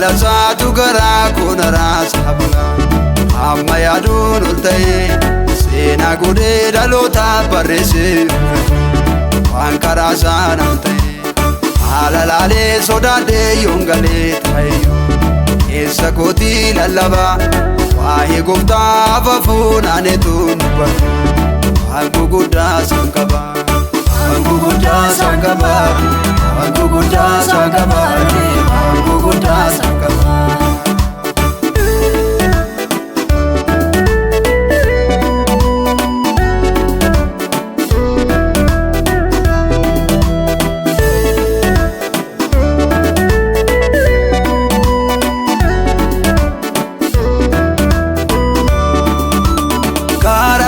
Jaalala isaatu garaa koona raasaa bula. Amma yaaduun ol ta'e seenaa godhee dhalootaaf barreessee waan karaa isaanaan ta'e haala laalee sodaadhee yoon galee ta'eyyuu keessa kootii lallabaa waa'ee gooftaa fafuun aneetuun dubbatu waan guguddaa isaan qaba. Waan guguddaa isaan qaba. Waan guguddaa isaan qaba. Waan guguddaa isaan qaba.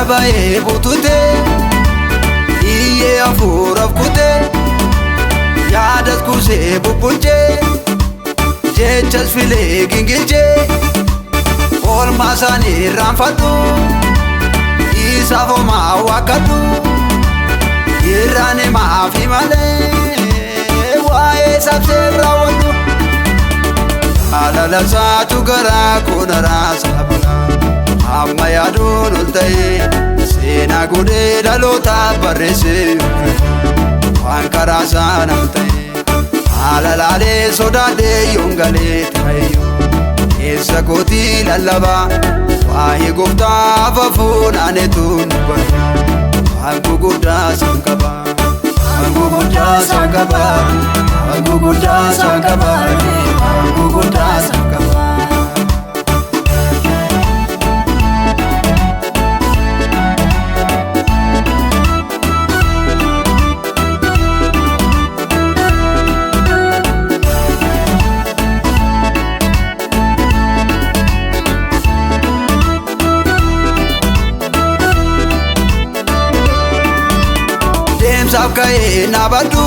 Baay'ee bututee iyyee hafuuraaf kutee yaadas kuusee bubbulchee jechas filee gingilchee oolmaa isaanii irraanfadhu isaaf homaa waakkadhu irraan himaafi malee waa'ee sabsee raawwadhu. Jaalala isaatu garaa koona raasaa bula. Amma yaaduun ol ta'e seenaa godhee dhalootaaf barreessee waan karaa isaanaan ta'e haala laalee sodaadhee yoon galee ta'eyyuu keessa kootii lallabaa waa'ee gooftaa fafuun aneetuun dubbatu waan guguddaa isaan qaba. Waan guguddaa isaan qaba. Waan guguddaa isaan qaba. Waan guguddaa isaan qaba. Deemsaaf ka'ee naabadhu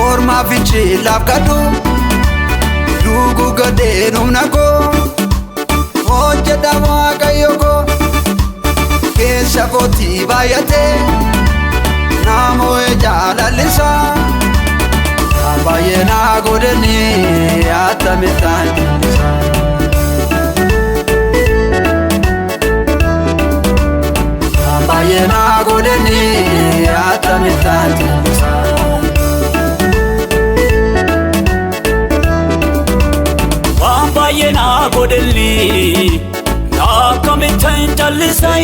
ormaa fiichee laafkadhu duuguu gadhee humna koo hojjedha waaqayyo koo keessa kootii baay'atee namoota jaalallisaa baay'ee naa godhanii atamittaan jallisaa. Baay'ee naa godhanii atamittaan jallisaa. Waan baay'ee naa godhanii atamittaan jallisaa.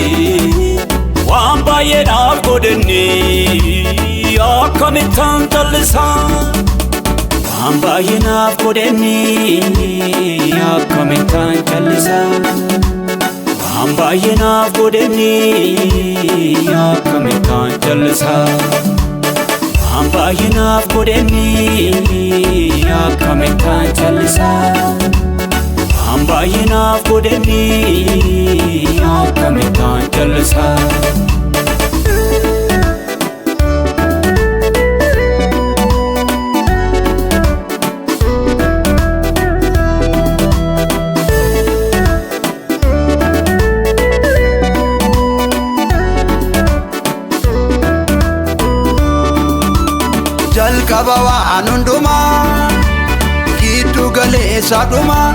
Waan baay'ee naa godhanii atamittaan jallisaa. Waan baay'ee naa godhanii atamittaan jallisaa. Waan baay'ee naaf godhanii atamittaan jallisaa. Waan baay'ee naaf godhanii atamittaan jallisaa. Waan baay'ee naaf godhanii atamittaan jallisaa. Jalqaba waan hundumaa giddu galeessa dhumaa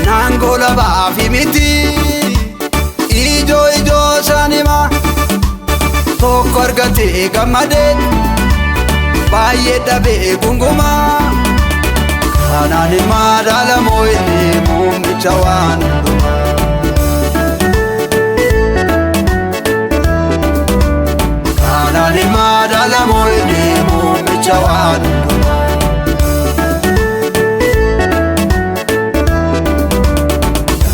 naangoo labaafi miti ijoo saanimaa tokko argatee gammadee baay'ee dhabee gungumaa kanaan himaa daalamoo inni muummicha waan hundumaa. Kanaan himaa daalamoo inni muummicha waan hundumaa.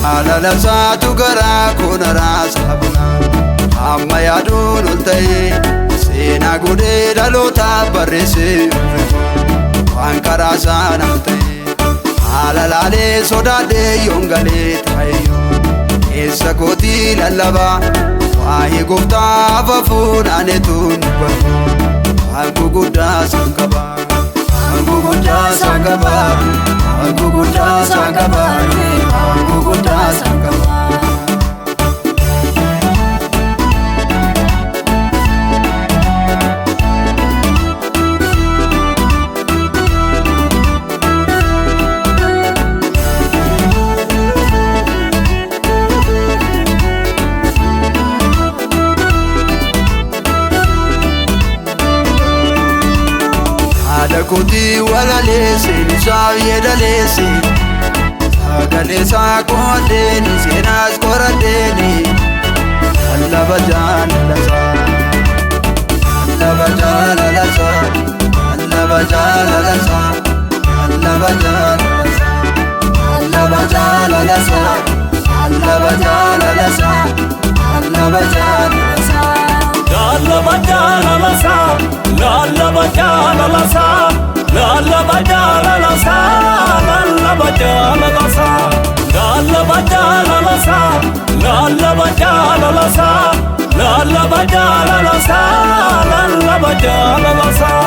Jaalala isaatu garaa koona raasaa bula. Amma yaaduun ol ta'e seenaa godhee dhalootaaf barreessee waan karaa isaanaan ta'e haala laalee sodaadhee yoon galee ta'eyyuu keessa kootii lallabaa waa'ee gooftaa fafuun aneetuun dubbatu waan guguddaa isaan qaba. Waan guguddaa isaan qaba. Waan guguddaa isaan qaba. Waan guguddaa isaan qaba. kuti walaleesse isaaf yeedaleesse sagaleesaa qooddeeni seenaas qoraddeeni lallaba jaalalasaa lallaba jaalalasaa lallaba jaalalasaa lallaba jaalalasaa lallaba jaalalasaa lallaba jaalalasaa lallaba jaalalasaa lallaba jaalalasaa lallaba jaalalasaa lallaba jaalalasaa lallaba jaalalasaa lallaba jaalalasaa lallaba jaalalasaa lallaba jaalalasaa lallaba jaalalasaa